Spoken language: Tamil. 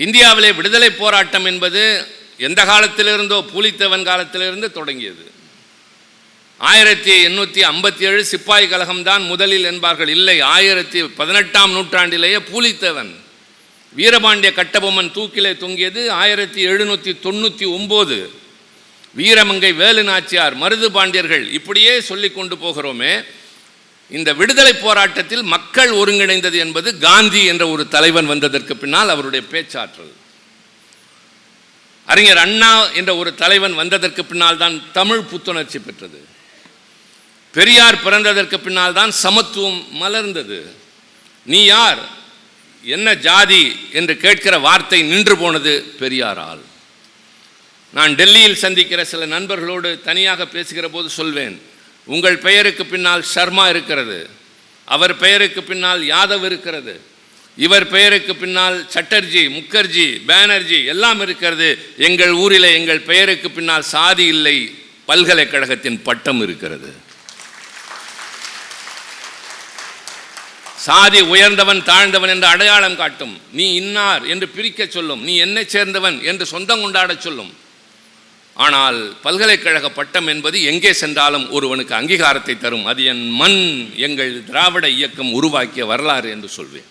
இந்தியாவிலே விடுதலை போராட்டம் என்பது எந்த காலத்திலிருந்தோ பூலித்தேவன் காலத்திலிருந்து தொடங்கியது. 1857 சிப்பாய் கழகம்தான் முதலில் என்பார்கள். இல்லை, 1818ஆம் நூற்றாண்டிலேயே பூலித்தேவன், வீரபாண்டிய கட்டபொம்மன் தூக்கிலே தொங்கியது 1799. வீரமங்கை வேலு நாச்சியார், மருது பாண்டியர்கள், இப்படியே சொல்லி கொண்டு போகிறோமே. இந்த விடுதலை போராட்டத்தில் மக்கள் ஒருங்கிணைந்தது என்பது காந்தி என்ற ஒரு தலைவன் வந்ததற்கு பின்னால் அவருடைய பேச்சாற்றல். அறிஞர் அண்ணா என்ற ஒரு தலைவன் வந்ததற்கு பின்னால் தான் தமிழ் புத்துணர்ச்சி பெற்றது. பெரியார் பிறந்ததற்கு பின்னால் தான் சமத்துவம் மலர்ந்தது. நீ யார், என்ன ஜாதி என்று கேட்கிற வார்த்தை நின்று போனது பெரியாரால். நான் டெல்லியில் சந்திக்கிற சில நண்பர்களோடு தனியாக பேசுகிற போது சொல்வேன், உங்கள் பெயருக்கு பின்னால் சர்மா இருக்கிறது, அவர் பெயருக்கு பின்னால் யாதவ் இருக்கிறது, இவர் பெயருக்கு பின்னால் சட்டர்ஜி, முகர்ஜி, பானர்ஜி எல்லாம் இருக்கிறது. எங்கள் ஊரில் எங்கள் பெயருக்கு பின்னால் சாதி இல்லை, பல்கலைக்கழகத்தின் பட்டம் இருக்கிறது. சாதி உயர்ந்தவன் தாழ்ந்தவன் என்று அடையாளம் காட்டும், நீ இன்னார் என்று பிரிக்க சொல்லும், நீ என்னை சேர்ந்தவன் என்று சொந்தம் கொண்டாட சொல்லும். ஆனால் பல்கலைக்கழக பட்டம் என்பது எங்கே சென்றாலும் ஒருவனுக்கு அங்கீகாரத்தை தரும். அது என் மண், எங்கள் திராவிட இயக்கம் உருவாக்கிய வரலாறு என்று சொல்வேன்.